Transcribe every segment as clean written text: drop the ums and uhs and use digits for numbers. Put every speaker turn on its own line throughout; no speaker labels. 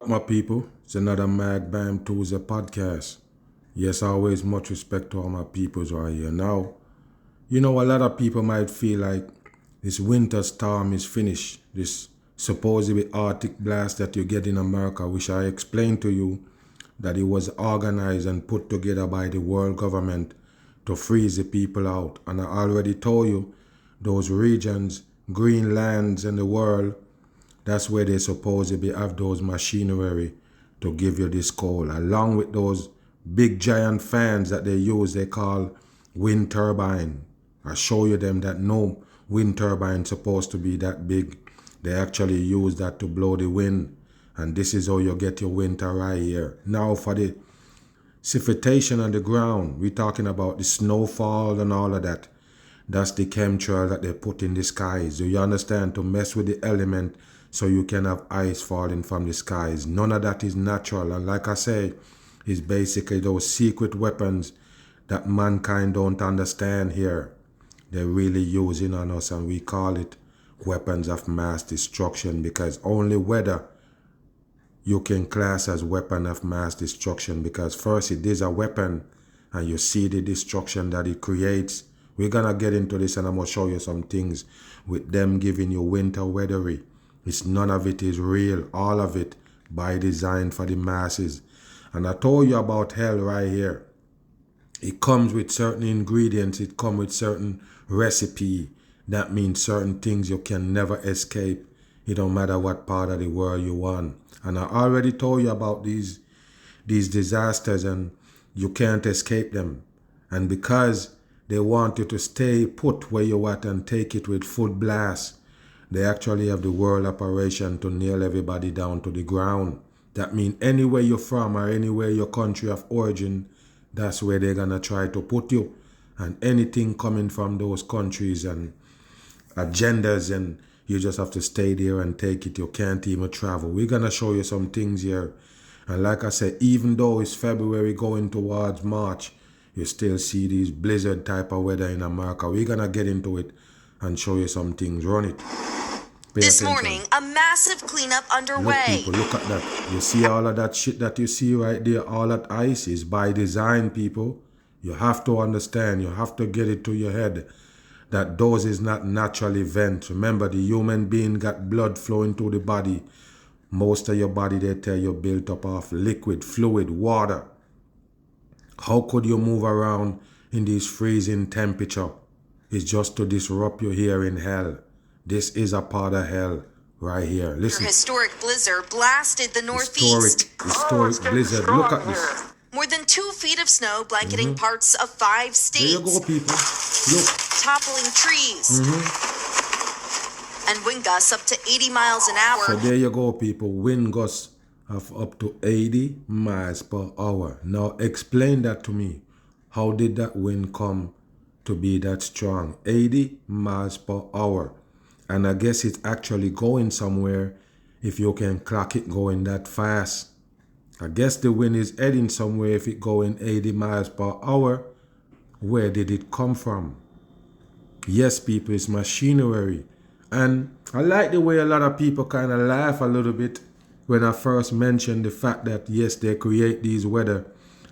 My people, it's another Mag Bam Tuesday podcast. Yes, always much respect to all my peoples right here. Now, a lot of people might feel like this winter storm is finished. This supposedly Arctic blast that you get in America, which I explained to you that it was organized and put together by the world government to freeze the people out. And I already told you those regions, green lands in the world, that's where they supposedly have those machinery to give you this cold, along with those big giant fans that they use, they call wind turbine. I show you them that no wind turbine supposed to be that big. They actually use that to blow the wind. And this is how you get your winter right here. Now for the precipitation on the ground, we're talking about the snowfall and all of that. That's the chemtrail that they put in the skies. Do you understand? To mess with the element so you can have ice falling from the skies. None of that is natural. And like I say, it's basically those secret weapons that mankind don't understand here. They're really using on us, and we call it weapons of mass destruction, because only weather you can class as weapon of mass destruction, because first it is a weapon and you see the destruction that it creates. We're gonna get into this and I'm gonna show you some things with them giving you winter weathery. It's none of it is real, all of it by design for the masses. And I told you about hell right here. It comes with certain ingredients, it comes with certain recipe. That means certain things you can never escape. It don't matter what part of the world you on. And I already told you about these disasters, and you can't escape them. And because they want you to stay put where you at and take it with full blast, they actually have the world operation to nail everybody down to the ground. That means anywhere you're from or anywhere your country of origin, that's where they're gonna try to put you. And anything coming from those countries and agendas, and you just have to stay there and take it. You can't even travel. We're gonna show you some things here. And like I said, even though it's February going towards March, you still see these blizzard type of weather in America. We're gonna get into it and show you some things. Run it.
This morning, a massive cleanup underway.
Look, people, look at that. You see all of that shit that you see right there, all that ice is by design, people. You have to understand, you have to get it to your head that those is not natural events. Remember, the human being got blood flowing through the body. Most of your body, they tell you, built up of liquid, fluid, water. How could you move around in this freezing temperature? It's just to disrupt you here in hell. This is a part of hell right here. Listen.
Historic blizzard blasted the Northeast.
Historic blizzard. Look at this.
More than 2 feet of snow blanketing parts of 5 states.
There you go, people. Look.
Toppling trees. And wind gusts up to 80 miles an hour.
So there you go, people. Wind gusts of up to 80 miles per hour. Now explain that to me. How did that wind come to be that strong? 80 miles per hour. And I guess it's actually going somewhere if you can clock it going that fast. I guess the wind is heading somewhere if it going 80 miles per hour. Where did it come from? Yes, people, it's machinery. And I like the way a lot of people kind of laugh a little bit when I first mentioned the fact that, yes, they create these weather.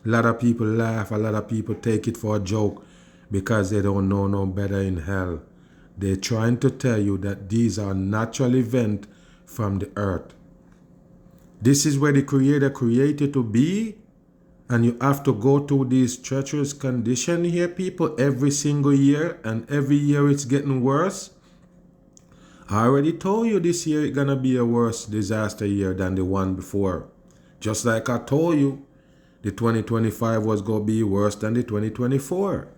A lot of people laugh, a lot of people take it for a joke because they don't know no better in hell. They're trying to tell you that these are natural events from the earth. This is where the Creator created to be, and you have to go through these treacherous conditions here, people, every single year, and every year it's getting worse. I already told you this year it's gonna be a worse disaster year than the one before. Just like I told you, the 2025 was gonna be worse than the 2024.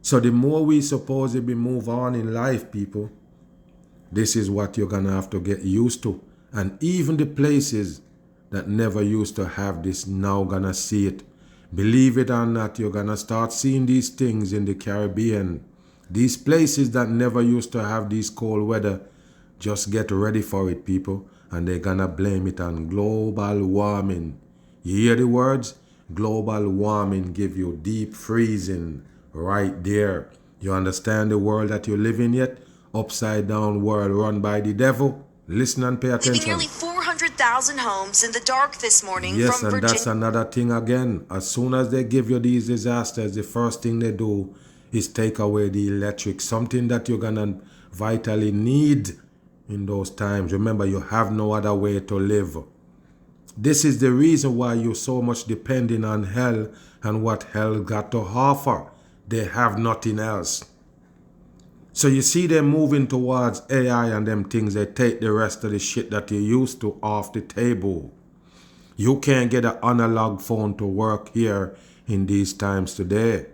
So the more we supposedly move on in life, people, this is what you're gonna have to get used to. And even the places that never used to have this now gonna see it. Believe it or not, you're gonna start seeing these things in the Caribbean. These places that never used to have this cold weather, just get ready for it, people. And they're gonna blame it on global warming. You hear the words? Global warming give you deep freezing right there. You understand the world that you live in yet? Upside down world run by the devil. Listen and pay attention.
Leaving nearly 400 200,000 homes in the dark this morning
Yes,
from
and
Virginia.
that's another thing again. As soon as they give you these disasters, the first thing they do is take away the electric, something that you're gonna vitally need in those times. Remember, you have no other way to live. This is the reason why you're so much depending on hell and what hell got to offer. They have nothing else. So you see them moving towards AI and them things, they take the rest of the shit that you used to off the table. You can't get an analog phone to work here in these times today.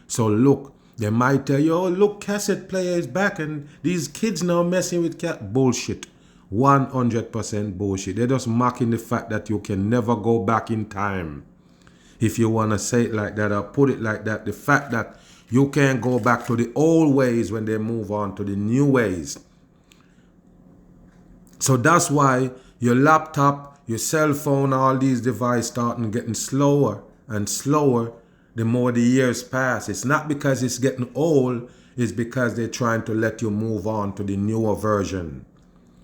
So look, they might tell you, oh look, cassette player is back and these kids now messing with bullshit. 100% bullshit. They're just mocking the fact that you can never go back in time. If you want to say it like that or put it like that, the fact that you can't go back to the old ways when they move on to the new ways. So that's why your laptop, your cell phone, all these devices starting getting slower and slower the more the years pass. It's not because it's getting old, it's because they're trying to let you move on to the newer version.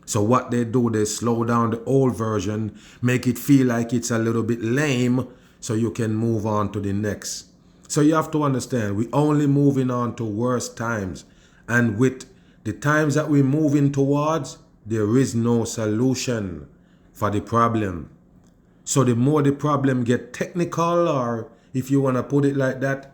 So what they do, they slow down the old version, make it feel like it's a little bit lame, so you can move on to the next. So you have to understand, we're only moving on to worse times. And with the times that we're moving towards, there is no solution for the problem. So the more the problem get technical, or if you want to put it like that,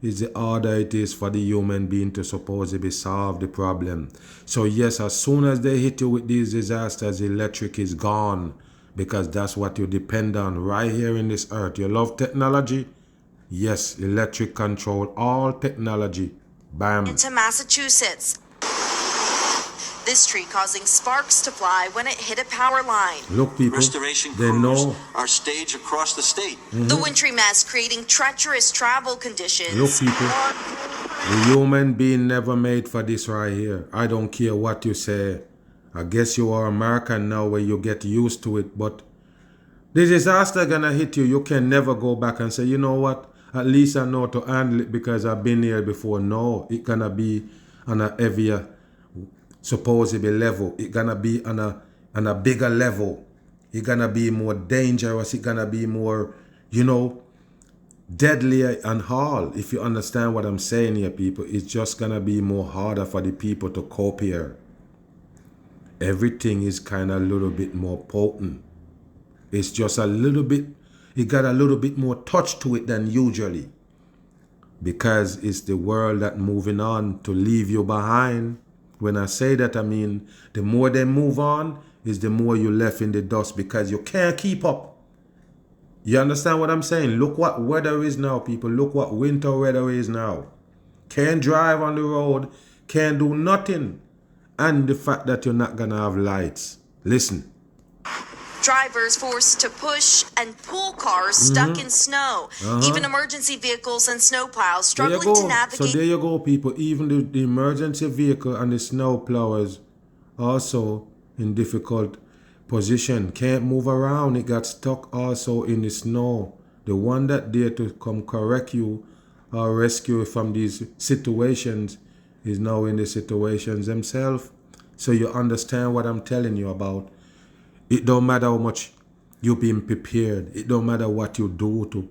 is the harder it is for the human being to supposedly solve the problem. So yes, as soon as they hit you with these disasters, electric is gone, because that's what you depend on right here in this earth. You love technology? Yes, electric control all technology. Bam.
Into Massachusetts. This tree causing sparks to fly when it hit a power line.
Look, people,
Restoration
they
crews
know.
are staged across the state.
The wintry mess creating treacherous travel conditions.
Look, people, the human being never made for this right here. I don't care what you say. I guess you are American now where you get used to it, but the disaster gonna hit you. You can never go back and say, you know what, at least I know to handle it because I've been here before. No, it gonna be on a heavier, supposedly level. It gonna be on a bigger level. It gonna be more dangerous. It gonna be more, deadlier and hard. If you understand what I'm saying here, people, it's just gonna be more harder for the people to cope here. Everything is kind of a little bit more potent. It's just a little bit, it got a little bit more touch to it than usually, because it's the world that moving on to leave you behind. When I say that, I mean the more they move on is the more you left in the dust, because you can't keep up. You understand what I'm saying? Look what weather is now, people. Look what winter weather is now. Can't drive on the road, can't do nothing. And the fact that you're not gonna have lights. Listen.
Drivers forced to push and pull cars stuck in snow. Even emergency vehicles and snowplows struggling to navigate.
So there you go, people. Even the emergency vehicle and the snow plowers also in difficult position. Can't move around. It got stuck also in the snow. The one that there to come correct you or rescue you from these situations is now in the situations themselves. So you understand what I'm telling you about. It don't matter how much you've been prepared. It don't matter what you do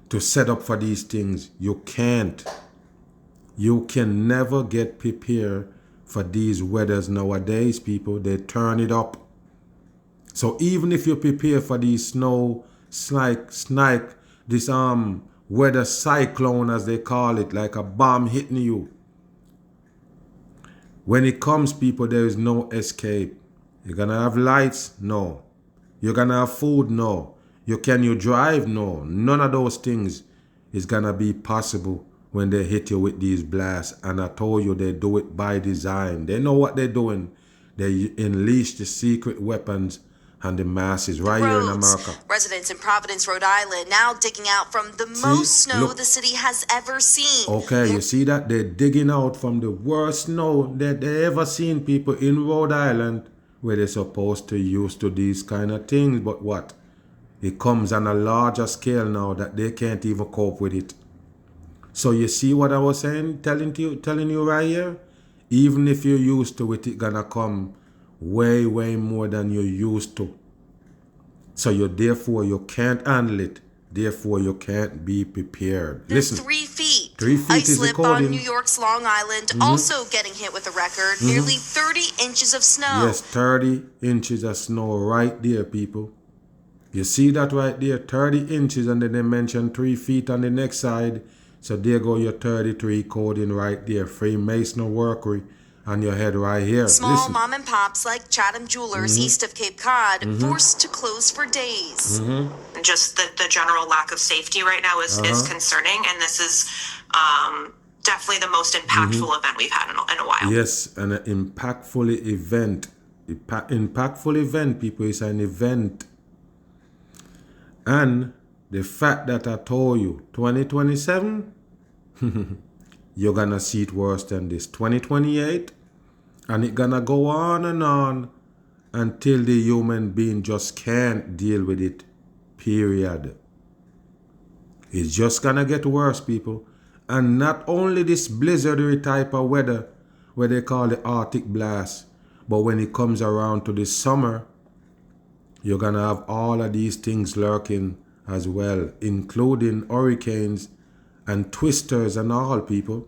to set up for these things. You can't. You can never get prepared for these weathers nowadays, people. They turn it up. So even if you prepare for these snow, this weather cyclone as they call it, like a bomb hitting you, when it comes, people, there is no escape. You're gonna have lights? No. You're gonna have food? No. Can you drive? No. None of those things is gonna be possible when they hit you with these blasts. And I told you they do it by design. They know what they're doing. They unleash the secret weapons and the masses right here in America.
Residents in Providence, Rhode Island, now digging out from the most snow the city has ever seen.
Okay, you see that? They're digging out from the worst snow that they ever seen, people, in Rhode Island, where they're supposed to use to these kind of things. But what? It comes on a larger scale now that they can't even cope with it. So you see what I was saying, telling you right here? Even if you're used to it, it's gonna come way, way more than you're used to. So therefore you can't handle it. Therefore you can't be prepared. Listen.
3 feet.
3 feet
Ice
is
slip
according.
on New York's Long Island, also getting hit with a record. Nearly 30 inches of snow.
Yes, 30 inches of snow right there, people. You see that right there, 30 inches, and then they mention 3 feet on the next side. So there go your 33 coding right there. Freemasonry workery on your head right here.
Small
Listen.
mom and pops like Chatham Jewelers east of Cape Cod forced to close for days.
Just the general lack of safety right now is concerning, and this is definitely the most impactful event we've had in a while.
Yes, an impactful event. Impactful event, people. It's an event. And the fact that I told you, 2027, you're gonna see it worse than this. 2028, and it gonna go on until the human being just can't deal with it. Period. It's just gonna get worse, people. And not only this blizzardy type of weather, where they call the Arctic blast, but when it comes around to the summer, you're gonna have all of these things lurking as well, including hurricanes and twisters and all, people.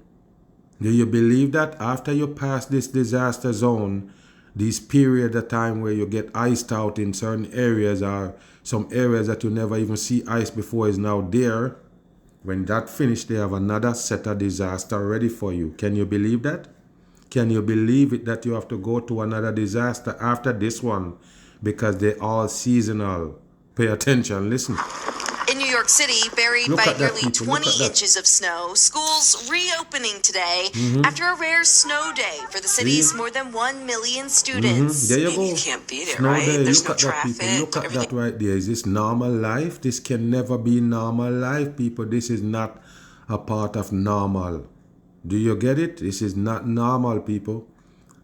Do you believe that after you pass this disaster zone, this period of time where you get iced out in certain areas, or some areas that you never even see ice before is now there, when that finished, they have another set of disaster ready for you. Can you believe that? Can you believe it that you have to go to another disaster after this one? Because they're all seasonal. Pay attention, listen.
In New York City, buried
Look
by
at that,
nearly
people. Look
20
at that.
inches of snow, schools reopening today after a rare snow day for the city's
See?
more than 1 million students.
There you go.
You can't beat it,
Snow
right?
day.
There's
Look
no
at that, people.
traffic,
Look at
everything.
that right there. Is this normal life? This can never be normal life, people. This is not a part of normal. Do you get it? This is not normal, people.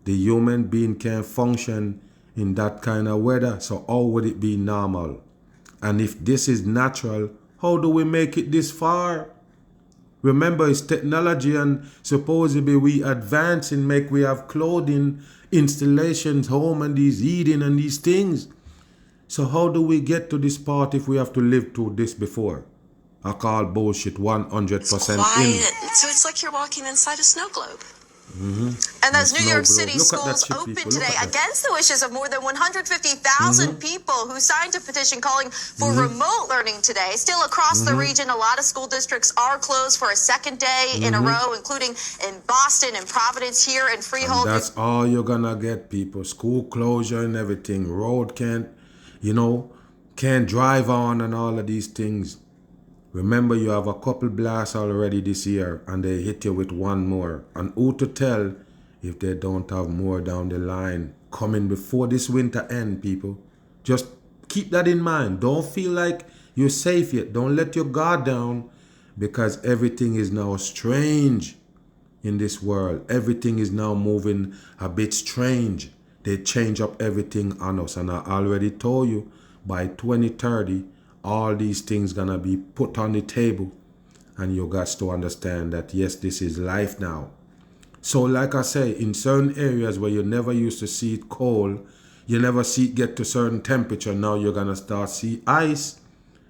The human being can't function in that kind of weather. So how would it be normal? And if this is natural, how do we make it this far? Remember, it's technology, and supposedly we advance and we have clothing, installations, home, and these eating and these things. So how do we get to this part if we have to live through this before? I call bullshit 100% in.
So it's like you're walking inside a snow globe.
And as New York City
Look at that
schools
shit,
open
people. Look
today
at that.
against the wishes of more than 150,000 people who signed a petition calling for remote learning today. Still across the region, a lot of school districts are closed for a second day in a row, including in Boston and Providence here in Freehold.
And that's all you're gonna get, people. School closure and everything. Road can't drive on and all of these things. Remember, you have a couple blasts already this year, and they hit you with one more. And who to tell if they don't have more down the line coming before this winter end, people? Just keep that in mind. Don't feel like you're safe yet. Don't let your guard down, because everything is now strange in this world. Everything is now moving a bit strange. They change up everything on us. And I already told you, by 2030, all these things gonna be put on the table, and you got to understand that yes, this is life now. So like I say, in certain areas where you never used to see it cold, you never see it get to certain temperature, now you're gonna start see ice.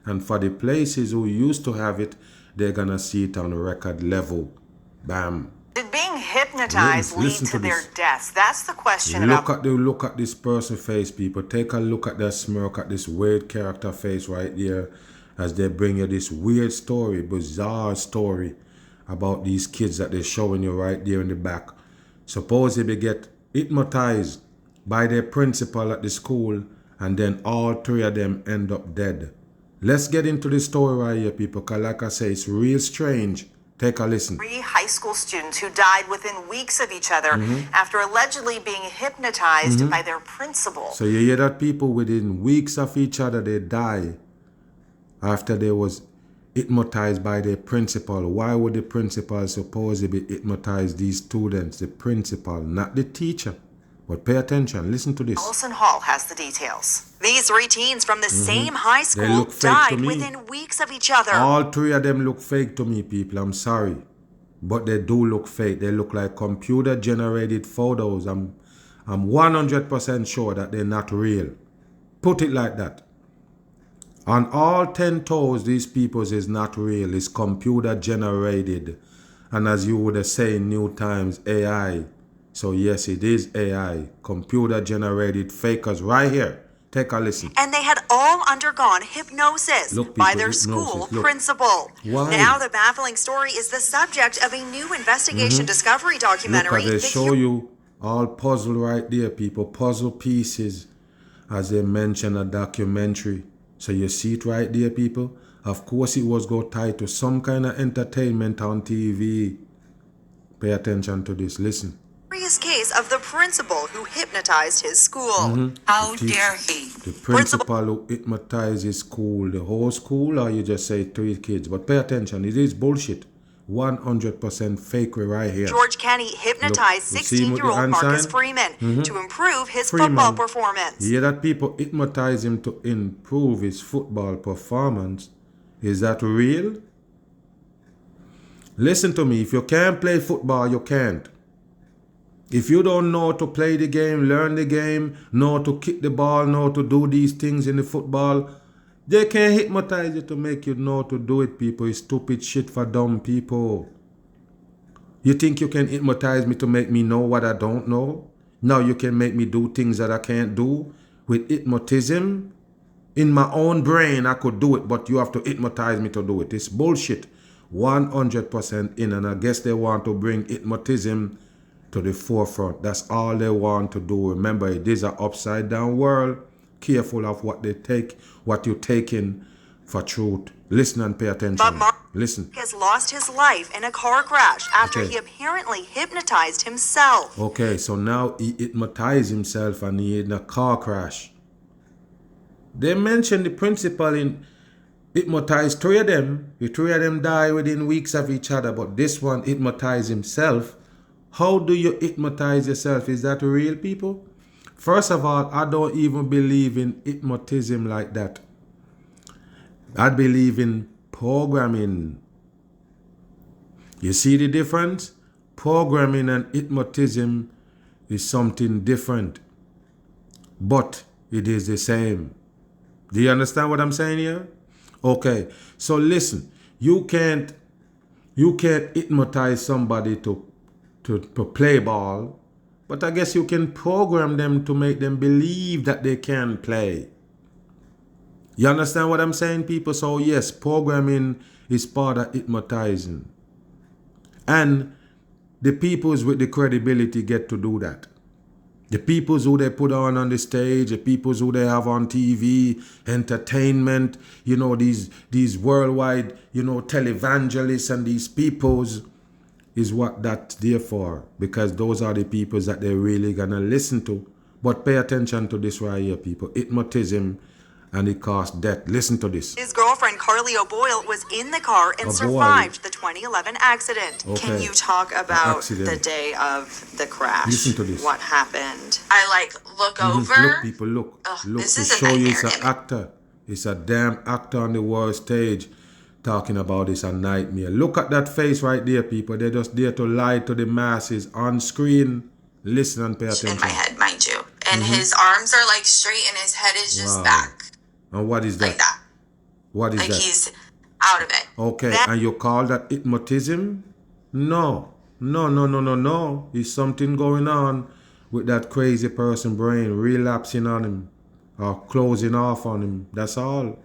And for the places who used to have it, they're gonna see it on a record level. Bam.
Did being hypnotized
Listen
lead
to
to their
this.
deaths? That's the question
Look at this person's face, people. Take a look at that smirk, at this weird character face right there, as they bring you this weird story, bizarre story about these kids that they're showing you right there in the back. Supposedly get hypnotized by their principal at the school, and then all three of them end up dead. Let's get into the story right here, people, because like I say, it's real strange. Take a listen.
3 high school students who died within weeks of each other after allegedly being hypnotized by their principal.
So you hear that, people? Within weeks of each other, they die after they was hypnotized by their principal. Why would the principal supposedly hypnotize these students? The principal, not the teacher. But pay attention. Listen to this.
Allison Hall has the details.
These 3 teens from the same high school
look fake to
died
me.
within weeks of each other.
All three of them look fake to me, people. I'm sorry. But they do look fake. They look like computer-generated photos. I'm 100% sure that they're not real. Put it like that. On all 10 toes, these peoples is not real. It's computer generated. And as you would say in new times, AI. So yes, it is AI. Computer generated fakers right here. Take a listen.
And they had all undergone hypnosis
Look,
by
people,
their
hypnosis,
school
look.
principal.
Why?
Now the baffling story is the subject of a new investigation discovery
Look,
documentary.
as they
The
show you all puzzle right there, people. Puzzle pieces, as they mention a documentary. So you see it right there, people. Of course, it was go tied to some kind of entertainment on TV. Pay attention to this. Listen.
Curious case of the principal who hypnotized his school.
How dare he?
The principal who hypnotized his school, the whole school, or you just say 3 kids. But pay attention, it is bullshit. 100% fakery right here.
George Kenny hypnotized
Look, you see him with the
16-year-old
hand
Marcus
sign?
Freeman to improve his
Freeman.
football performance.
You hear that people hypnotize him to improve his football performance? Is that real? Listen to me, if you can't play football, you can't. If you don't know to play the game, learn the game, know to kick the ball, know to do these things in the football, they can't hypnotize you to make you know to do it, people. It's stupid shit for dumb people. You think you can hypnotize me to make me know what I don't know? Now you can make me do things that I can't do with hypnotism? In my own brain, I could do it, but you have to hypnotize me to do it. It's bullshit. 100% in, and I guess they want to bring hypnotism to the forefront. That's all they want to do. Remember, it is an upside down world. Careful of what they take, what you take in for truth. Listen and pay attention.
But Mark
Listen.
has lost his life in a car crash after
Okay.
he apparently hypnotized himself.
Okay, so now he hypnotized himself and he in a car crash. They mentioned the principal in hypnotized 3 of them. The 3 of them die within weeks of each other, but this one hypnotized himself. How do you hypnotize yourself? Is that real, people? First of all, I don't even believe in hypnotism like that. I believe in programming. You see the difference? Programming and hypnotism is something different, but it is the same. Do you understand what I'm saying here? Okay, so listen, you can't hypnotize somebody to play ball, but I guess you can program them to make them believe that they can play. You understand what I'm saying, people? So yes, programming is part of hypnotizing. And the peoples with the credibility get to do that. The peoples who they put on the stage, the peoples who they have on TV, entertainment, you know, these worldwide, you know, televangelists and these peoples is what that's there for. Because those are the peoples that they're really gonna listen to. But pay attention to this right here, people. Hypnotism, and it costs death. Listen to this.
His girlfriend, Carly O'Boyle, was in the car and survived the 2011 accident.
Okay.
Can you talk about
Accident.
the day of the crash?
Listen to this.
What happened?
I look over.
Look, people, look. Look,
this
to
is a
show you it's
nightmare.
an actor. It's a damn actor on the world stage talking about it's a nightmare. Look at that face right there, people. They're just there to lie to the masses on screen. Listen and pay attention.
In my head, mind you. And his arms are straight and his head is just
Wow.
back.
And what is that?
Like that.
What is that?
He's out of it.
Okay,
That-
and you call that hypnotism? No. There's something going on with that crazy person brain relapsing on him or closing off on him. That's all.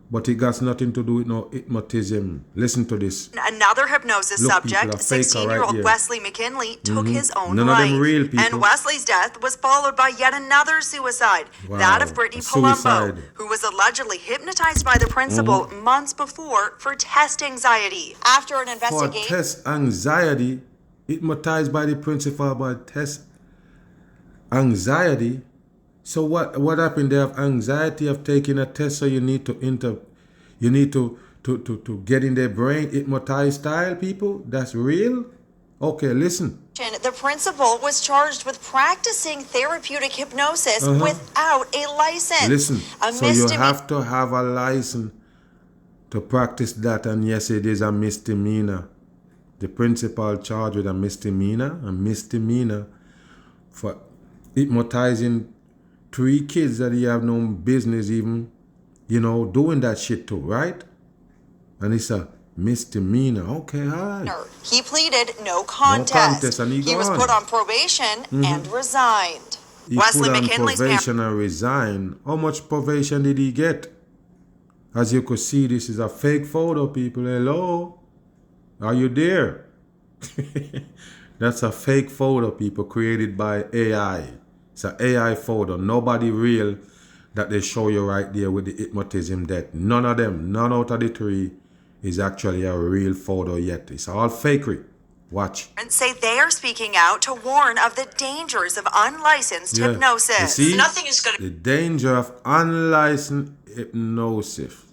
But it got nothing to do with no hypnotism. Listen to this.
Another hypnosis
Look, people,
subject,
a faker
16-year-old
right here.
Wesley McKinley, took his own
None of
life.
them real people.
And Wesley's death was followed by yet another suicide,
Wow,
that of Brittany
a
Palumbo,
suicide.
who was allegedly hypnotized by the principal months before for test anxiety. After an
For
investigation,
test anxiety, hypnotized by the principal by test anxiety. So what happened? They have anxiety of taking a test, so you need to get in their brain hypnotized style, people. That's real. Okay, listen.
the principal was charged with practicing therapeutic hypnosis without a license.
Listen.
A
So you
misdemeanor.
have to have a license to practice that, and yes, it is a misdemeanor. The principal charged with a misdemeanor for hypnotizing 3 kids that he have no business even doing that shit too, right? And it's a misdemeanor. Okay, all right.
He pleaded no
No
contest.
contest, and he
Was
gone.
put on probation and resigned.
He
Wesley
put on
McKinley's
probation and resigned. How much probation did he get? As you could see, this is a fake photo, people. Hello? Are you there? That's a fake photo, people, created by AI. It's an AI photo. Nobody real that they show you right there with the hypnotism deck. None of them, none out of the three is actually a real photo yet. It's all fakery. Watch.
Say they are speaking out to warn of the dangers of unlicensed
Yeah.
hypnosis.
You see?
Nothing is going to
The danger of unlicensed hypnosis.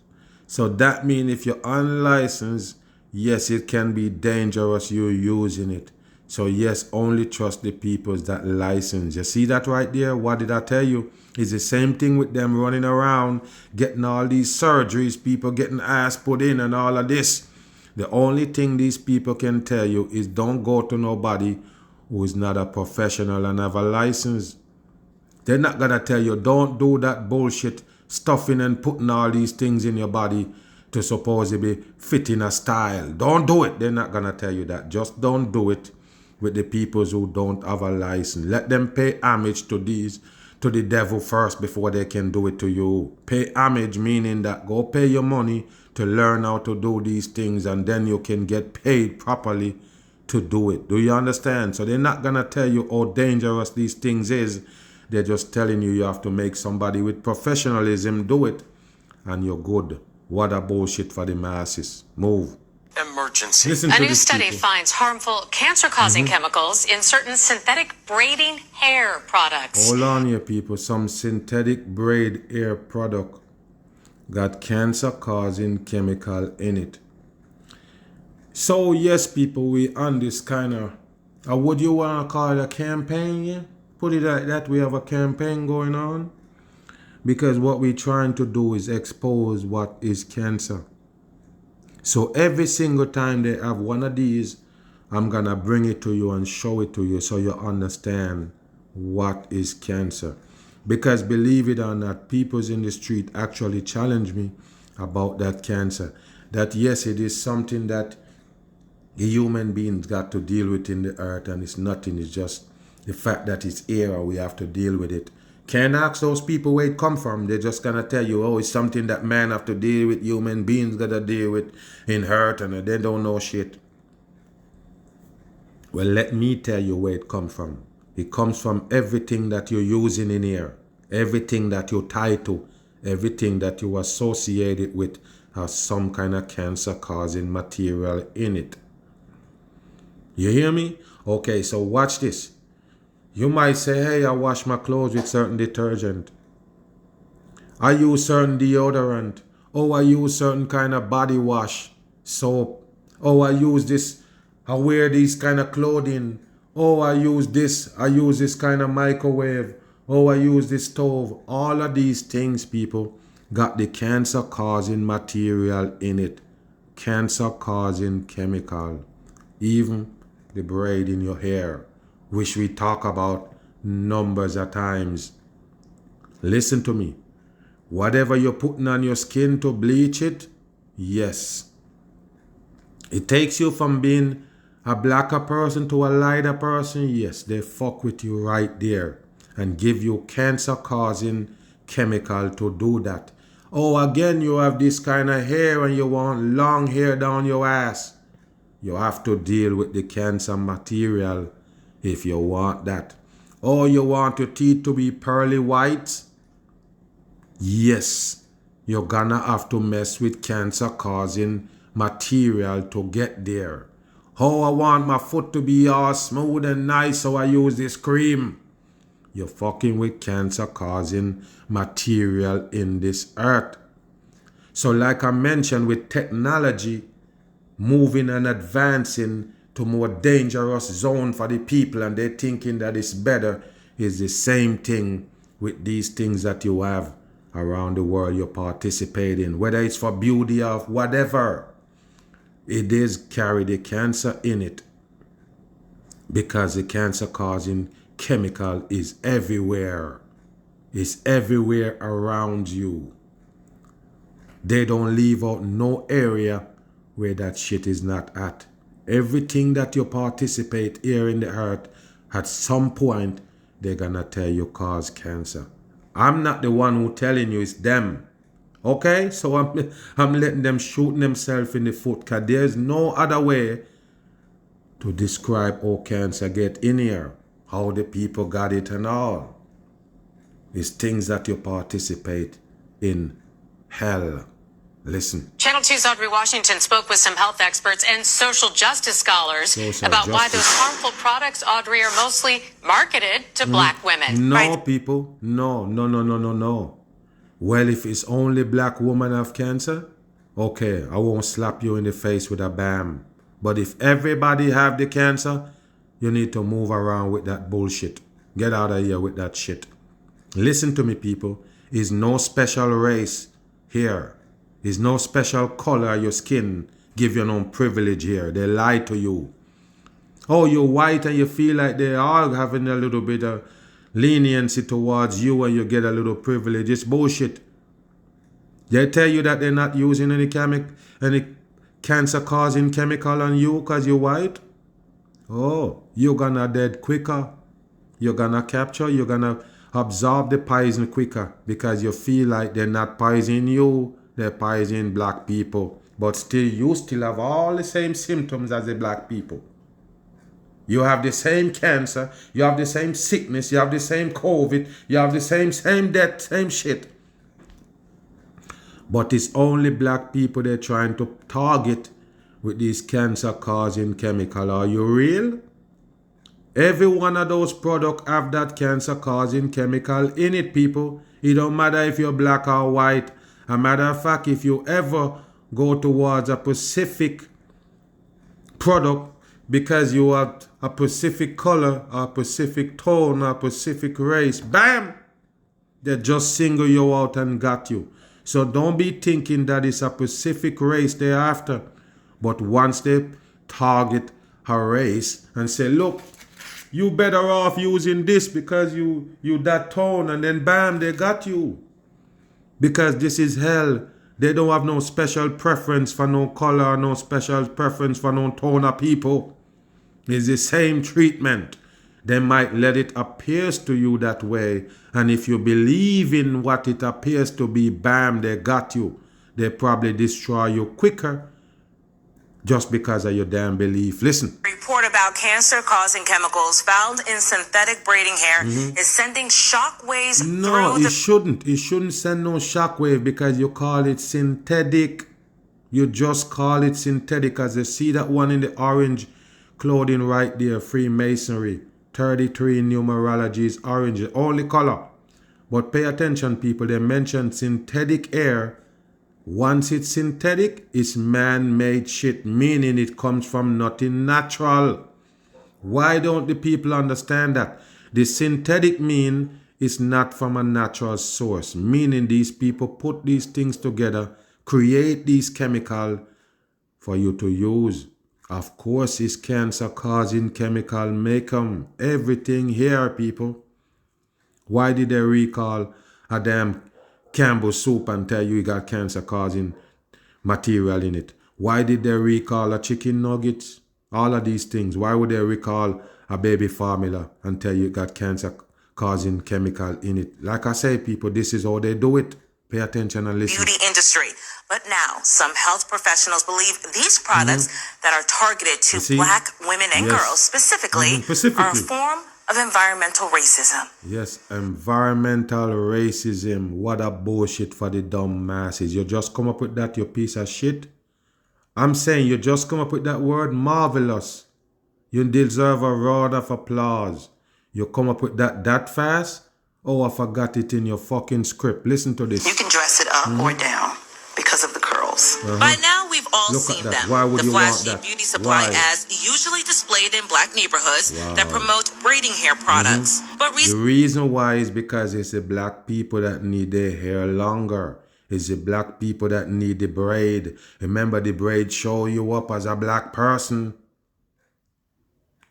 So that means if you're unlicensed, yes, it can be dangerous you using it. So yes, only trust the peoples that license. You see that right there? What did I tell you? It's the same thing with them running around, getting all these surgeries, people getting ass put in and all of this. The only thing these people can tell you is don't go to nobody who is not a professional and have a license. They're not going to tell you, don't do that bullshit, stuffing and putting all these things in your body to supposedly fit in a style. Don't do it. They're not going to tell you that. Just don't do it with the peoples who don't have a license. Let them pay homage to the devil first before they can do it to you. Pay homage, meaning that go pay your money to learn how to do these things, and then you can get paid properly to do it. Do you understand? So they're not going to tell you how dangerous these things is. They're just telling you have to make somebody with professionalism do it, and you're good. What a bullshit for the masses. Move.
Emergency.
Listen
A
to
new
these
study
people.
finds harmful cancer-causing chemicals in certain synthetic braiding hair products.
Hold on here, people. Some synthetic braid hair product got cancer-causing chemical in it. So yes, people, we on this kind of, would you want to call it a campaign? Yeah? Put it like that. We have a campaign going on. Because what we're trying to do is expose what is cancer. So every single time they have one of these, I'm going to bring it to you and show it to you so you understand what is cancer. Because believe it or not, people in the street actually challenge me about that cancer. That yes, it is something that the human beings got to deal with in the earth, and it's nothing. It's just the fact that it's here, we have to deal with it. Can't ask those people where it come from. They're just gonna tell you, oh, it's something that man have to deal with, human beings gotta deal with in hurt, and they don't know shit. Well, let me tell you where it comes from. It comes from everything that you're using in here, everything that you're tied to, everything that you associate it with has some kind of cancer-causing material in it. You hear me? Okay, so watch this. You might say, hey, I wash my clothes with certain detergent. I use certain deodorant. Oh, I use certain kind of body wash, soap. Oh, I use this. I wear these kind of clothing. Oh, I use this kind of microwave. Oh, I use this stove. All of these things, people, got the cancer-causing material in it. Cancer-causing chemical. Even the braid in your hair, which we talk about numbers of times. Listen to me. Whatever you're putting on your skin to bleach it, yes. It takes you from being a blacker person to a lighter person, yes. They fuck with you right there and give you cancer-causing chemical to do that. Oh, again, you have this kind of hair and you want long hair down your ass. You have to deal with the cancer material if you want that. Oh, you want your teeth to be pearly white? Yes, you're gonna have to mess with cancer-causing material to get there. Oh, I want my foot to be all smooth and nice, so I use this cream. You're fucking with cancer-causing material in this earth. So like I mentioned, with technology moving and advancing to more dangerous zone for the people, and they're thinking that it's better, is the same thing with these things that you have around the world you participate in, whether it's for beauty or whatever. It is carry the cancer in it, because the cancer causing chemical is everywhere. It's everywhere around you. They don't leave out no area where that shit is not at. Everything that you participate here in the earth, at some point, they're gonna tell you cause cancer. I'm not the one who telling you, it's them. Okay? So I'm letting them shoot themselves in the foot, because there's no other way to describe how cancer get in here, how the people got it and all. It's things that you participate in hell. Listen.
Channel 2's Audrey Washington spoke with some health experts and social justice scholars about why those harmful products, Audrey, are mostly marketed to black women.
No, people. No. Well, if it's only black women have cancer, okay, I won't slap you in the face with a bam. But if everybody have the cancer, you need to move around with that bullshit. Get out of here with that shit. Listen to me, people. Is no special race here. Is no special color your skin give you no privilege here. They lie to you. Oh, you're white and you feel like they are having a little bit of leniency towards you and you get a little privilege. It's bullshit. They tell you that they're not using any cancer-causing chemical on you because you're white. Oh, you're gonna dead quicker. You're gonna capture, you're gonna absorb the poison quicker because you feel like they're not poisoning you, they're poisoning black people. But still, you still have all the same symptoms as the black people. You have the same cancer, you have the same sickness, you have the same COVID, you have the same death, same shit. But it's only black people they're trying to target with these cancer-causing chemical. Are you real? Every one of those products have that cancer-causing chemical in it, people. It don't matter if you're black or white. A matter of fact, if you ever go towards a specific product because you have a specific color, or a specific tone, or a specific race, bam! They just single you out and got you. So don't be thinking that it's a specific race they're after. But once they target a race and say, look, you better off using this because you that tone, and then bam, they got you. Because this is hell. They don't have no special preference for no color, no special preference for no tone of people. It's the same treatment. They might let it appear to you that way. And if you believe in what it appears to be, bam, they got you. They probably destroy you quicker just because of your damn belief. Listen.
Report about cancer-causing chemicals found in synthetic braiding hair is sending shockwaves
No,
through
it shouldn't. It shouldn't send no shockwave because you call it synthetic. You just call it synthetic, as you see that one in the orange clothing right there, Freemasonry. 33 numerology is orange, the only color. But pay attention, people. They mentioned synthetic hair. Once it's synthetic, it's man-made shit, meaning it comes from nothing natural. Why don't the people understand that? The synthetic mean it's not from a natural source, meaning these people put these things together, create these chemicals for you to use. Of course, it's cancer-causing chemical, make them everything here, people. Why did they recall a damn Campbell soup and tell you got cancer-causing material in it? Why did they recall a chicken nuggets? All of these things. Why would they recall a baby formula and tell you got cancer-causing chemical in it? Like I say, people, this is how they do it. Pay attention and listen.
beauty industry. But now, some health professionals believe these products that are targeted to black women and girls specifically are a form of environmental racism.
Yes, environmental racism. What a bullshit for the dumb masses. You just come up with that, you piece of shit. I'm saying you just come up with that word, marvelous. You deserve a round of applause. You come up with that fast? Oh, I forgot it in your fucking script. Listen to this.
You can dress it up or down because of the curls.
By now, we've all
Look
seen
at that.
them.
Why would
The
you want
flashy
that?
beauty supply
Why?
ads usually displayed in black neighborhoods that promote braiding hair products. But
The reason why is because it's the black people that need their hair longer. It's the black people that need the braid. Remember, the braid show you up as a black person.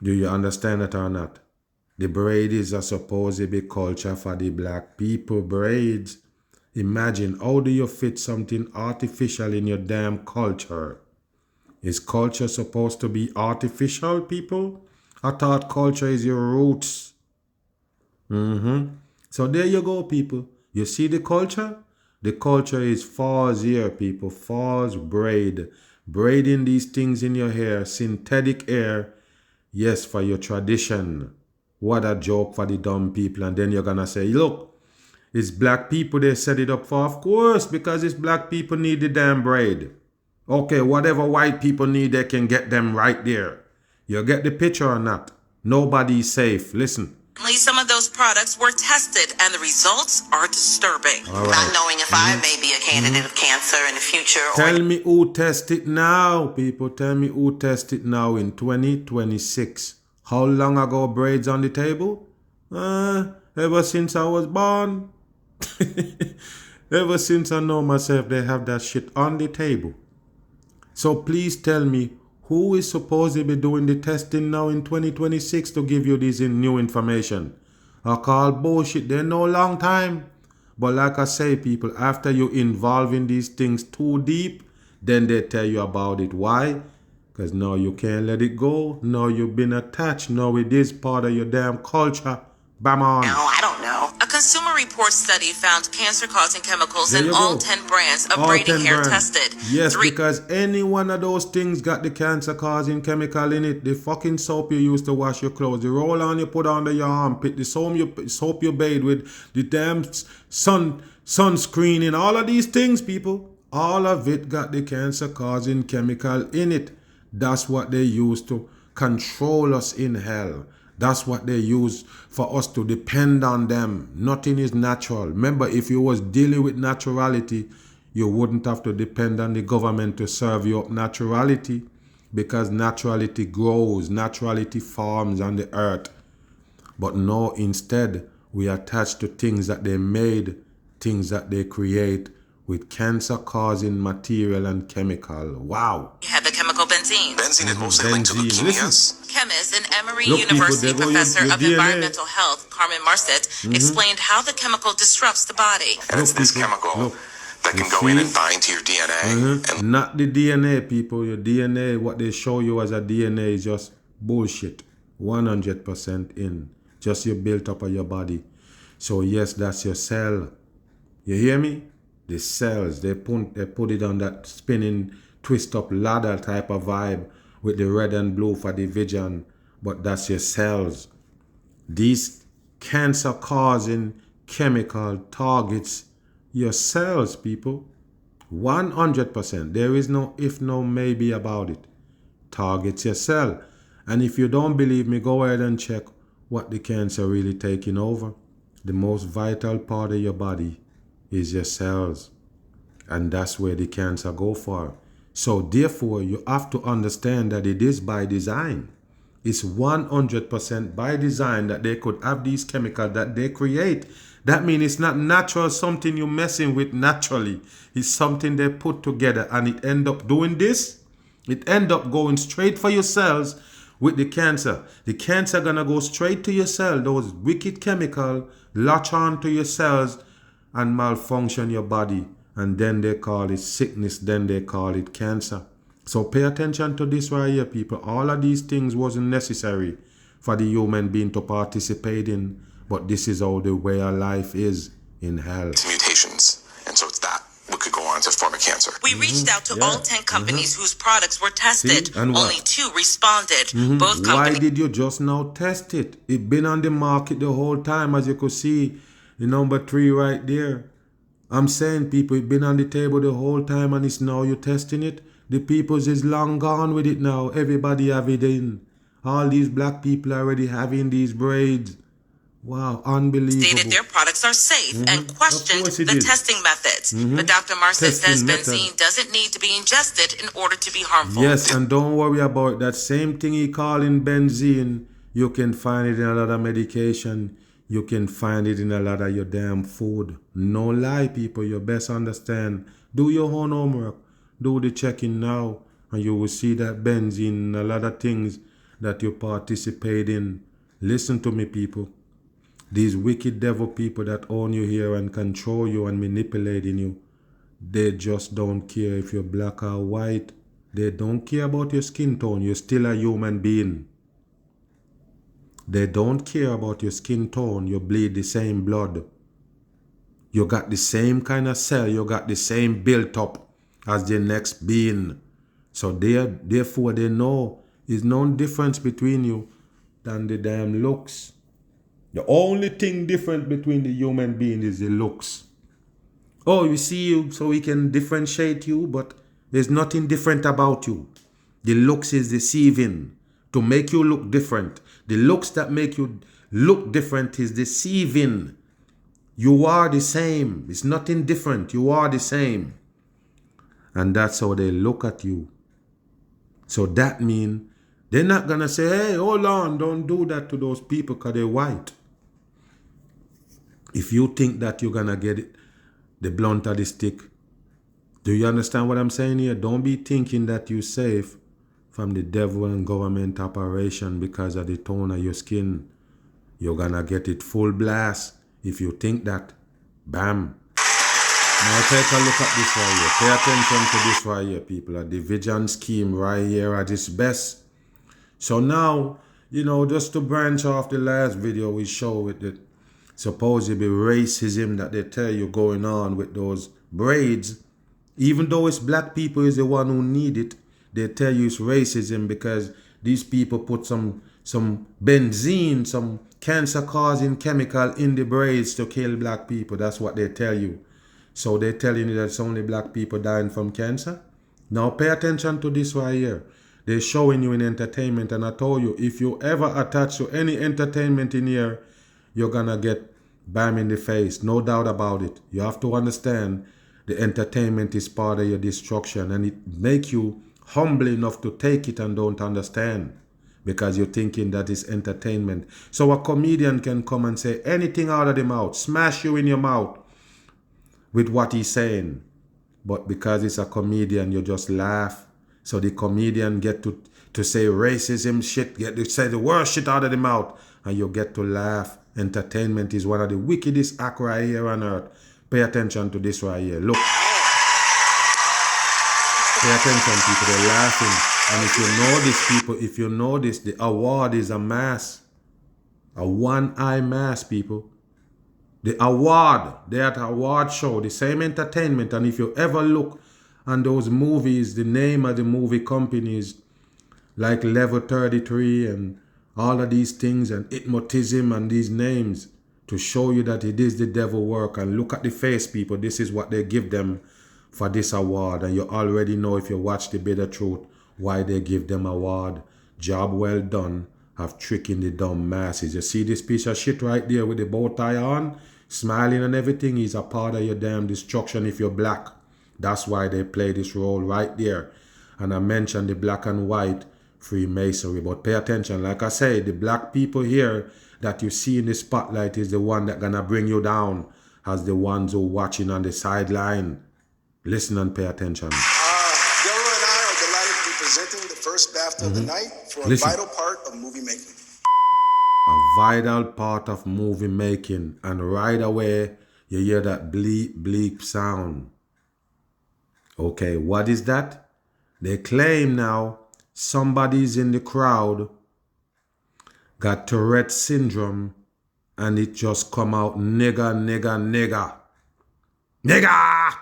Do you understand that or not? The braid is a supposed to be culture for the black people, braids. Imagine, how do you fit something artificial in your damn culture? Is culture supposed to be artificial, people? I thought culture is your roots. So there you go, people. You see the culture? The culture is false hair, people. False braid. Braiding these things in your hair. Synthetic hair. Yes, for your tradition. What a joke for the dumb people. And then you're gonna say, look, it's black people they set it up for. Of course, because it's black people need the damn braid. Okay, whatever white people need, they can get them right there. You get the picture or not? Nobody's safe. Listen.
Some of those products were tested and the results are disturbing.
All right.
Not knowing if I may be a candidate of cancer in the future.
Tell me who tested it now, people. Tell me who tested it now in 2026. How long ago braids on the table? Ever since I was born. Ever since I know myself, they have that shit on the table. So please tell me, who is supposed to be doing the testing now in 2026 to give you this new information? I call bullshit. They know long time. But like I say, people, after you involve in these things too deep, then they tell you about it. Why? Because now you can't let it go. Now you've been attached. Now it is part of your damn culture. Bam on.
No, I don't know.
A Consumer Reports study found cancer-causing chemicals
There
in
you
all
go.
10 brands of
All
braiding
10
hair
brands.
tested.
Yes, because any one of those things got the cancer-causing chemical in it. The fucking soap you use to wash your clothes, the roll-on you put under your armpit, the soap you bathe with, the damn sunscreen, and all of these things, people. All of it got the cancer-causing chemical in it. That's what they use to control us in hell. That's what they use for us to depend on them. Nothing is natural. Remember, if you was dealing with naturality, you wouldn't have to depend on the government to serve you up naturality, because naturality grows, naturality forms on the earth. But no, instead, we attach to things that they made, things that they create with cancer-causing material and chemical. Wow.
You have the chemical benzene.
Benzene is mostly linked to
Benzene.
leukemias.
Chemist and Emory
Look, people,
University
there go your
professor of
DNA.
environmental health, Carmen Marcet, explained how the chemical disrupts the body.
And it's this
people,
chemical
look.
that can
You
go in
see?
and bind to your DNA. And
Not the DNA, people. Your DNA, what they show you as a DNA is just bullshit. 100% in. Just you built up of your body. So yes, that's your cell. You hear me? The cells, they put it on that spinning, twist up ladder type of vibe with the red and blue for the vision. But that's your cells. These cancer-causing chemical targets your cells, people. 100%. There is no if, no maybe about it. Targets your cell. And if you don't believe me, go ahead and check what the cancer really taking over. The most vital part of your body is your cells. And that's where the cancer go for. So therefore, you have to understand that it is by design. It's 100% by design that they could have these chemicals that they create. That means it's not natural, something you're messing with naturally. It's something they put together and it end up doing this. It end up going straight for your cells with the cancer. The cancer gonna go straight to your cell. Those wicked chemicals latch on to your cells and malfunction your body. And then they call it sickness. Then they call it cancer. So pay attention to this right here, people. All of these things wasn't necessary for the human being to participate in. But this is how the way of life is in hell.
it's mutations. And so it's that what could go on to form a cancer.
We reached out to all 10 companies whose products were tested.
See? And what?
Only 2 responded. Both
Why
companies
did you just now test it? It been on the market the whole time, as you could see. The number 3 right there. I'm saying, people, it been on the table the whole time and it's now you're testing it. The peoples is long gone with it now. Everybody have it in. All these black people already having these braids. Wow, unbelievable.
stated their products are safe and questioned
Of course it
the
is.
testing methods. But Dr. Marcet says
Testing method.
benzene doesn't need to be ingested in order to be harmful.
Yes, and don't worry about that same thing he calling benzene. You can find it in a lot of medication. You can find it in a lot of your damn food. No lie, people. You best understand. Do your own homework. Do the checking now. And you will see that benzene in a lot of things that you participate in. Listen to me, people. These wicked devil people that own you here and control you and manipulating you, they just don't care if you're black or white. They don't care about your skin tone. You're still a human being. They don't care about your skin tone. You bleed the same blood. You got the same kind of cell. You got the same built up as the next being. So therefore they know there's no difference between you than the damn looks. The only thing different between the human being is the looks. Oh, we see you so we can differentiate you, but there's nothing different about you. The looks is deceiving to make you look different. The looks that make you look different is deceiving. You are the same. It's nothing different. You are the same. And that's how they look at you. So that means they're not going to say, hey, hold on, don't do that to those people because they're white. If you think that you're going to get it, the blunt of the stick, do you understand what I'm saying here? Don't be thinking that you're safe from the devil and government operation because of the tone of your skin. You're going to get it full blast if you think that. Bam. Now take a look at this right here. Pay attention to this right here, people. A division scheme right here at its best. So now, just to branch off the last video we showed with the supposedly racism that they tell you going on with those braids, even though it's black people is the one who need it, they tell you it's racism because these people put some benzene, some cancer-causing chemical in the braids to kill black people. That's what they tell you. So they're telling you that it's only black people dying from cancer? Now pay attention to this right here. They're showing you in entertainment, and I told you, if you ever attach to any entertainment in here, you're gonna get bam in the face, no doubt about it. You have to understand the entertainment is part of your destruction, and it make you humble enough to take it and don't understand because you're thinking that it's entertainment. So a comedian can come and say anything out of the mouth, smash you in your mouth with what he's saying. But because it's a comedian, you just laugh. So the comedian get to say racism shit, get to say the worst shit out of the mouth, and you get to laugh. Entertainment is one of the wickedest acts right here on earth. Pay attention to this right here. Look. Pay attention, people. They're laughing. And if you know this, people, if you know this, the award is a mask. A one-eye mask, people. The award. They're at an award show. The same entertainment. And if you ever look on those movies, the name of the movie companies like Level 33 and all of these things and hypnotism and these names to show you that it is the devil work. And look at the face, people. This is what they give them for this award. And you already know, if you watch The Bitter Truth, why they give them award. Job well done of tricking the dumb masses. You see this piece of shit right there with the bow tie on, smiling and everything? Is a part of your damn destruction if you're black. That's why they play this role right there. And I mentioned the black and white Freemasonry. But pay attention, like I say, the black people here that you see in the spotlight is the one that gonna bring you down as the ones who watching on the sideline. Listen and pay attention.
Delroy and I are delighted to be presenting the first BAFTA of the night for a vital part of movie making.
A vital part of movie making. And right away, you hear that bleep, bleep sound. Okay, what is that? They claim now somebody's in the crowd got Tourette's syndrome and it just come out nigga, nigga, nigga. Nigga!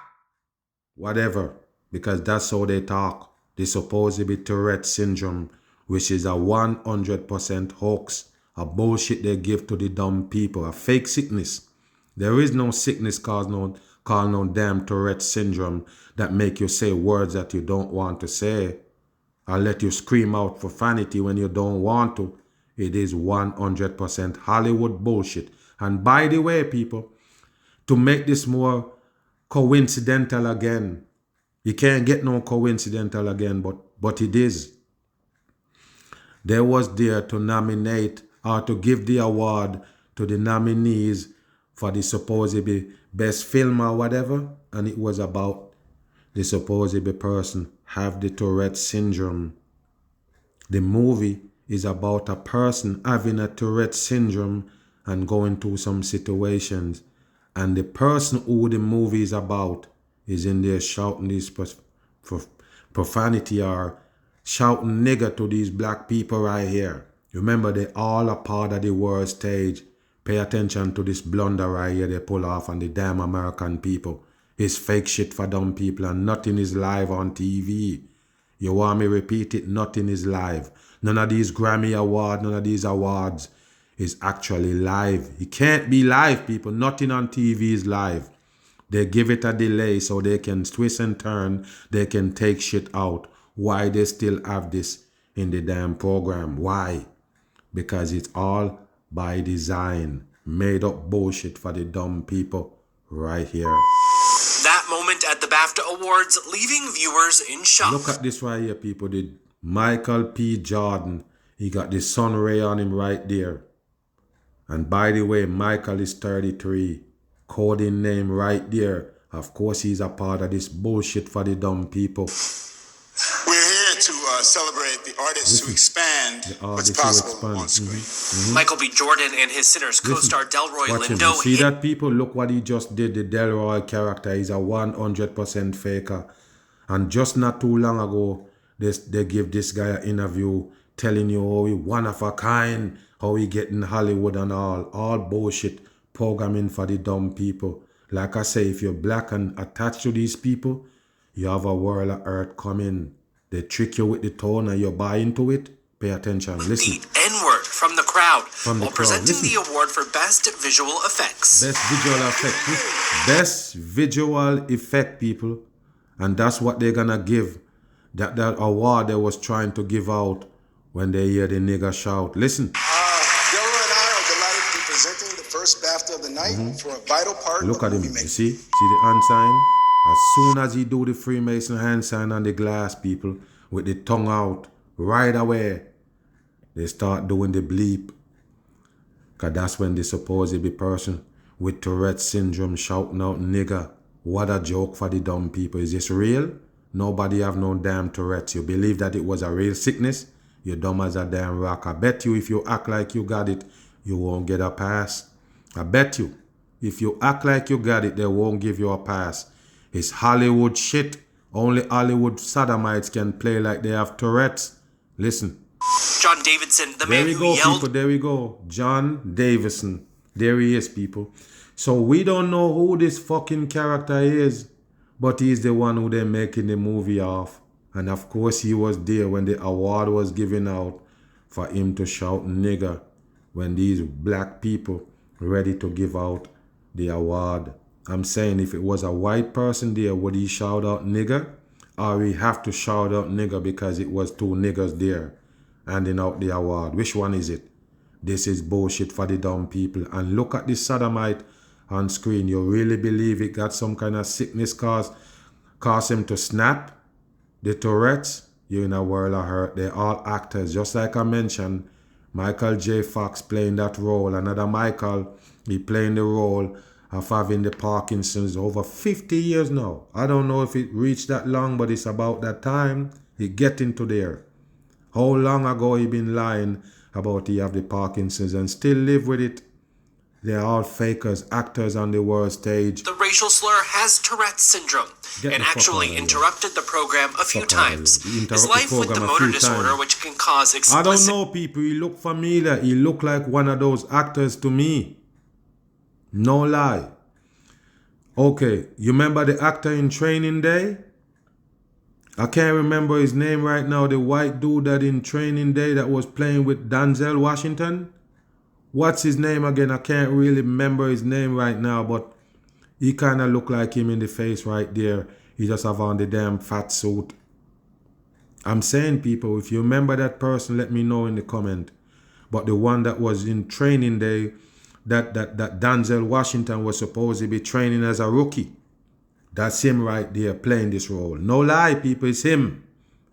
Whatever. Because that's how they talk. They supposedly be Tourette's syndrome, which is a 100% hoax. A bullshit they give to the dumb people. A fake sickness. There is no sickness called no damn Tourette's syndrome that make you say words that you don't want to say. Or let you scream out profanity when you don't want to. It is 100% Hollywood bullshit. And by the way, people, to make this more coincidental again, you can't get no coincidental again, but it is. They was there to nominate or to give the award to the nominees for the supposedly best film or whatever, and it was about the supposedly person have the Tourette syndrome. The movie is about a person having a Tourette syndrome and going through some situations, and the person who the movie is about is in there shouting this profanity or shouting nigger to these black people right here. Remember, they all are part of the world stage. Pay attention to this blunder right here they pull off on the damn American people. It's fake shit for dumb people, and nothing is live on TV. You want me repeat it? Nothing is live. None of these Grammy awards, none of these awards is actually live. It can't be live, people. Nothing on TV is live. They give it a delay so they can twist and turn. They can take shit out. Why they still have this in the damn program? Why? Because it's all by design. Made up bullshit for the dumb people right here.
That moment at the BAFTA Awards leaving viewers in shock.
Look at this right here, people. The Michael P. Jordan. He got the sun ray on him right there. And by the way, Michael is 33. Coding name right there. Of course, he's a part of this bullshit for the dumb people.
We're here to celebrate the artists who expand what's possible on screen.
Michael B. Jordan and his Sinners co-star Delroy Lindo.
See that, people? Look what he just did. The Delroy character is a 100% faker. And just not too long ago, they give this guy an interview telling you how he one of a kind, how he get in Hollywood and all bullshit programming for the dumb people. Like I say, if you're black and attached to these people, you have a world of hurt coming. They trick you with the tone and you buy into it. Pay attention. Listen.
The N-word from the crowd while presenting the award for Best Visual Effects.
Best visual effect. Best visual effect, people. And that's what they're gonna give. That award they was trying to give out when they hear the nigger shout. Listen.
Delroy and I are delighted to be presenting the first BAFTA of the night for a vital part
Look
of
at him.
movie making.
You see the hand sign? As soon as he do the Freemason hand sign on the glass, people, with the tongue out, right away, they start doing the bleep. Because that's when the supposed person with Tourette's syndrome shouting out nigger. What a joke for the dumb people. Is this real? Nobody have no damn Tourette's. You believe that it was a real sickness? You're dumb as a damn rock. I bet you if you act like you got it, you won't get a pass. I bet you. If you act like you got it, they won't give you a pass. It's Hollywood shit. Only Hollywood sodomites can play like they have Tourette's. Listen.
John Davidson, the man who yelled.
People. There we go. John Davidson. There he is, people. So we don't know who this fucking character is, but he's the one who they're making the movie of. And of course he was there when the award was given out for him to shout nigger when these black people ready to give out the award. I'm saying if it was a white person there, would he shout out nigger? Or he have to shout out nigger because it was two niggers there handing out the award? Which one is it? This is bullshit for the dumb people. And look at this sodomite on screen. You really believe it got some kind of sickness cause him to snap? The Tourette's? You're in a world of hurt. They're all actors. Just like I mentioned, Michael J. Fox playing that role. Another Michael, he playing the role of having the Parkinson's over 50 years now. I don't know if it reached that long, but it's about that time. He getting to there. How long ago he been lying about he have the Parkinson's and still live with it? They're all fakers, actors on the world stage.
The racial slur has Tourette's syndrome and actually interrupted the program a few times. His life with the motor disorder, which can cause explicit...
I don't know, people. He look familiar. He look like one of those actors to me. No lie. Okay, you remember the actor in Training Day? I can't remember his name right now. The white dude that in Training Day that was playing with Denzel Washington. What's his name again? I can't really remember his name right now, but he kind of look like him in the face right there. He just have on the damn fat suit. I'm saying, people, if you remember that person, let me know in the comment. But the one that was in Training Day, that Denzel Washington was supposed to be training as a rookie. That's him right there playing this role. No lie, people, it's him.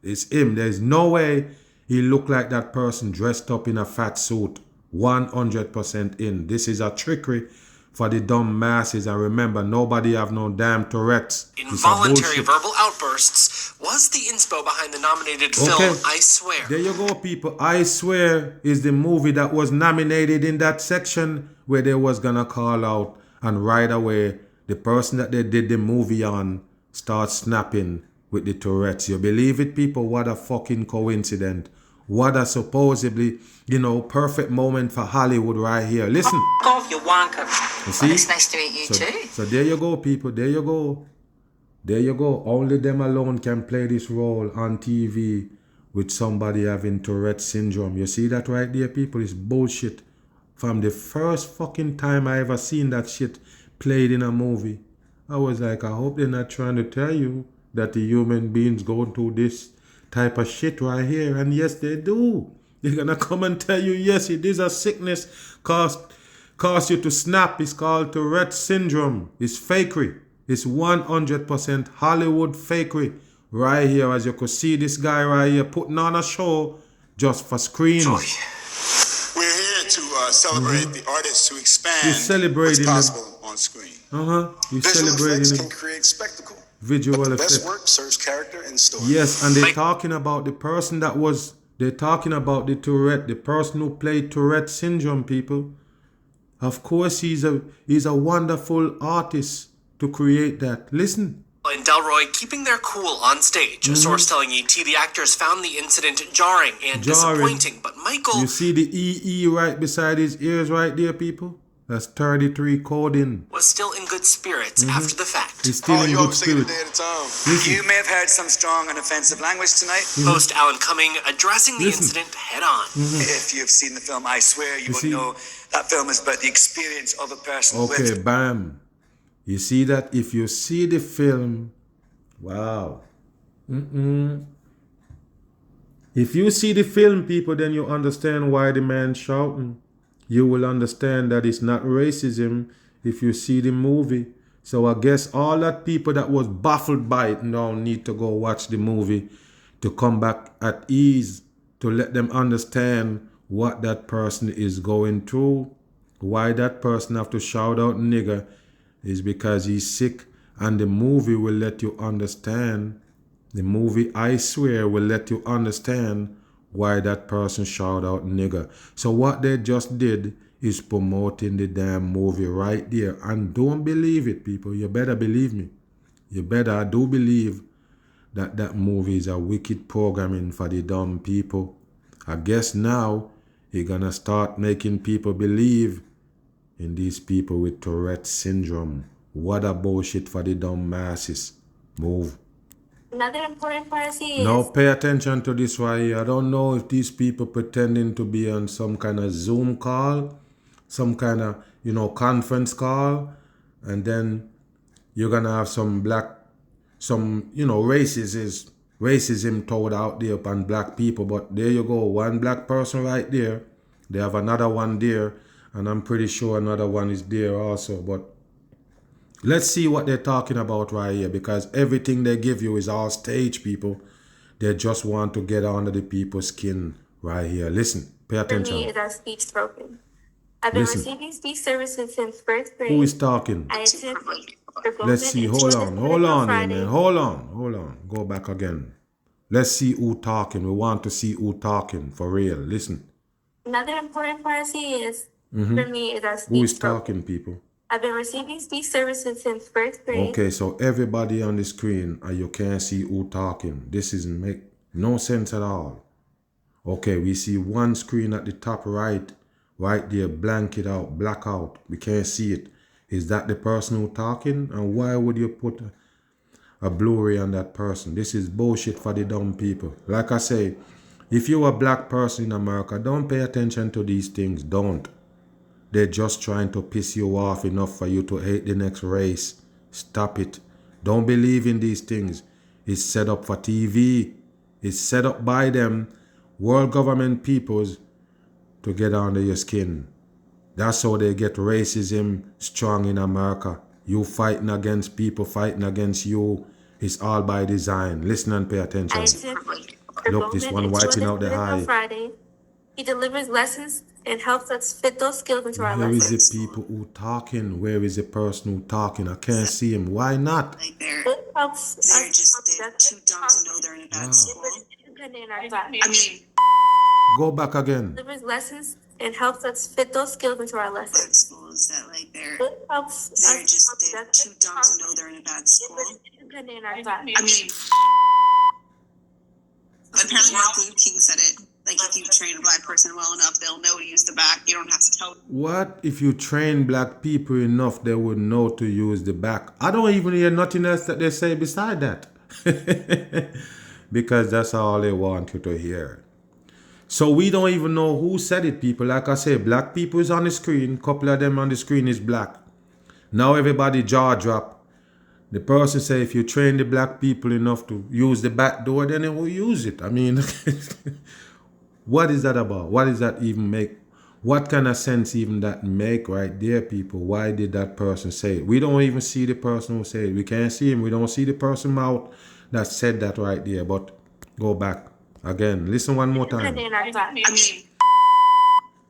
It's him. There's no way he looked like that person dressed up in a fat suit. 100% in. This is a trickery for the dumb masses. And remember, nobody have no damn Tourette's.
Involuntary verbal outbursts was the inspo behind the nominated film I Swear.
There you go, people. I Swear is the movie that was nominated in that section where they was gonna call out, and right away the person that they did the movie on starts snapping with the Tourette's. You believe it, people? What a fucking coincidence. What a supposedly, perfect moment for Hollywood right here. Listen.
Off your Wonka.
You see?
Well, it's nice to meet you too.
So there you go, people. There you go. There you go. Only them alone can play this role on TV with somebody having Tourette syndrome. You see that right there, people? It's bullshit. From the first fucking time I ever seen that shit played in a movie, I was like, I hope they're not trying to tell you that the human beings going through this type of shit right here. And yes, they do. They're gonna come and tell you, yes, it is a sickness cause you to snap. It's called Tourette syndrome. It's fakery. It's 100% Hollywood fakery right here. As you could see this guy right here putting on a show just for screens.
We're here to celebrate the artists who expand
He's celebrating
what's possible on screen.
He's
Visual
celebrating
effects
it.
can create spectacle.
Visual
but the
effects.
best work serves character and story.
Yes, and they're talking about the person that was, they're talking about the Tourette, the person who played Tourette syndrome, people. Of course, he's a wonderful artist to create that. Listen.
And Delroy keeping their cool on stage. A source telling ET the actors found the incident jarring and disappointing, but Michael...
You see the EE right beside his ears right there, people? That's 33 coding.
...was still in good spirits after the fact.
He's still in good spirits.
You may have heard some strong and offensive language tonight.
Host Alan Cumming addressing the incident head on.
If you've seen the film I Swear, you will know that film is about the experience of a person
Okay,
with...
bam. You see that? If you see the film, wow. If you see the film, people, then you understand why the man shouting. You will understand that it's not racism if you see the movie. So I guess all that people that was baffled by it now need to go watch the movie to come back at ease, to let them understand what that person is going through. Why that person have to shout out nigger is because he's sick, and the movie will let you understand. The movie I Swear will let you understand why that person shout out nigger. So what they just did is promoting the damn movie right there. And don't believe it, people. You better believe me. You better. I do believe that that movie is a wicked programming for the dumb people. I guess now you're gonna start making people believe in these people with Tourette syndrome. What a bullshit for the dumb masses. Move.
Another important policy is...
Now pay attention to this right here. I don't know if these people pretending to be on some kind of Zoom call, some kind of, conference call, and then you're gonna have some racism told out there upon black people. But there you go, one black person right there. They have another one there, and I'm pretty sure another one is there also. But let's see what they're talking about right here, because everything they give you is all stage, people. They just want to get under the people's skin right here. Listen, pay attention.
For me, is our speech spoken. I've been receiving speech services since first grade.
Who is talking? Let's see. Hold on, man. Hold on. Go back again. Let's see who talking. We want to see who talking for real. Listen.
Another important policy is, for me, is our speech
Who is talking, people?
I've been receiving speech services since first grade.
Okay, so everybody on the screen, you can't see who talking. This doesn't make no sense at all. Okay, we see one screen at the top right there, black out. We can't see it. Is that the person who talking? And why would you put a blurry on that person? This is bullshit for the dumb people. Like I say, if you're a black person in America, don't pay attention to these things. Don't. They're just trying to piss you off enough for you to hate the next race. Stop it. Don't believe in these things. It's set up for TV. It's set up by them, world government peoples, to get under your skin. That's how they get racism strong in America. You fighting against people fighting against you. It's all by design. Listen and pay attention. Look, this one wiping out the eye.
Friday. He delivers lessons and helps us fit those skills into our
Where
lessons.
is the people who talking? Where is the person who talking? I can't see him. Why not?
It helps
They're too dumb to know they're in a bad school. I mean,
go back again.
Delivers lessons and helps us fit those skills into our lessons.
Schools that
It helps
they're too dumb to know they're in a bad school.
I mean,
apparently Martin Luther King said it. Like, if you train a black person well enough, they'll know to use the back. You don't have to tell them.
What if you train black people enough, they would know to use the back? I don't even hear nothing else that they say beside that. Because that's all they want you to hear. So we don't even know who said it, people. Like I say, black people is on the screen. A couple of them on the screen is black. Now everybody jaw drop. The person say, if you train the black people enough to use the back door, then they will use it. I mean, what is that about? What does that even make? What kind of sense even that make right there, people? Why did that person say it? We don't even see the person who said it. We can't see him. We don't see the person mouth that said that right there. But go back again. Listen one more time.
I mean,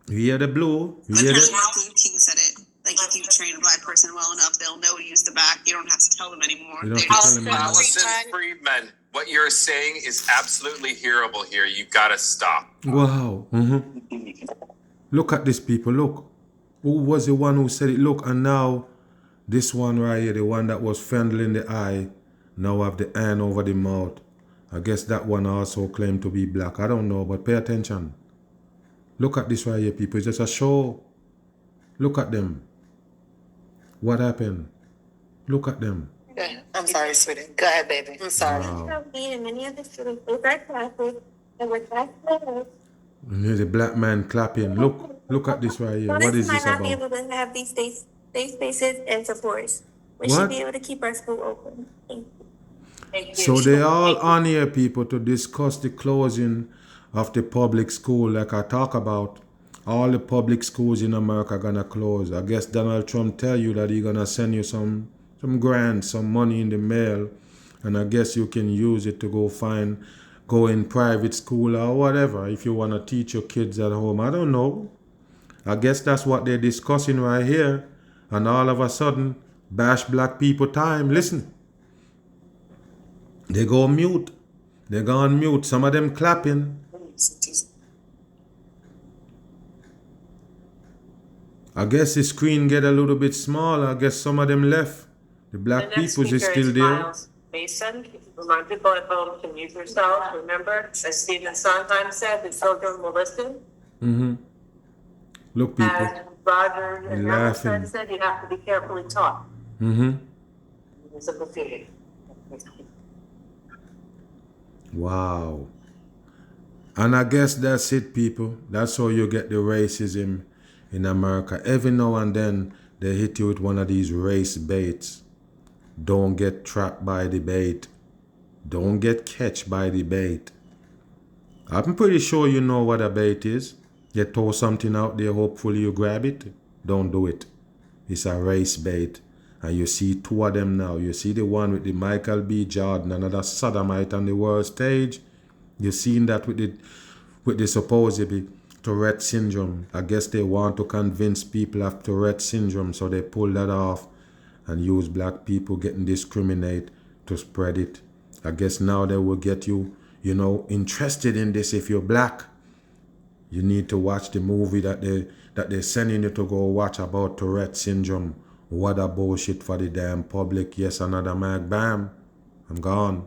You hear the blue? You hear
apparently
the...
Martin Luther King said it. Like, if you train a black person well enough, they'll know to use the back. You don't have to tell them anymore.
You don't have to tell them anymore.
Allison Friedman, what you're saying is absolutely hearable here. You gotta stop.
Wow. Look at this, people. Look. Who was the one who said it? Look, and now this one right here, the one that was friendly in the eye, now have the hand over the mouth. I guess that one also claimed to be black. I don't know, but pay attention. Look at this right here, people. It's just a show. Look at them. What happened? Look at them.
I'm sorry, sweetie. Go ahead, baby. I'm sorry.
Wow.
and many of the students with our classes and with black players.
And here's the black man clapping. Look at this right here. What is this
might not be
about?
able to have these safe spaces and supports. We should be able to keep our school open. Thank you.
So they all on here, people, to discuss the closing of the public school like I talk about. All the public schools in America are gonna close. I guess Donald Trump tell you that he's gonna send you some grants, some money in the mail, and I guess you can use it to go in private school or whatever if you wanna teach your kids at home. I don't know. I guess that's what they're discussing right here. And all of a sudden, bash black people time. Listen. They go mute. They go on mute. Some of them clapping. I guess the screen get a little bit smaller. I guess some of them left. The black people is still there.
Mason, remind people at home to mute yourselves. Remember, as Stephen Sondheim said, the children will listen.
Look, people.
And Roger and
Laughing.
Hamilton said you have to be carefully taught. It's a graffiti.
Wow. And I guess that's it, people. That's how you get the racism in America. Every now and then they hit you with one of these race baits. Don't get trapped by the bait. Don't get catch by the bait. I'm pretty sure you know what a bait is. You throw something out there, hopefully you grab it. Don't do it. It's a race bait. And you see two of them now. You see the one with the Michael B. Jordan, another sodomite on the world stage. You've seen that with the supposedly Tourette syndrome. I guess they want to convince people of Tourette syndrome, so they pull that off and use black people getting discriminated to spread it. I guess now they will get you, interested in this. If you're black, you need to watch the movie that they're sending you to go watch about Tourette syndrome. What a bullshit for the damn public. Yes, another mag, bam. I'm gone.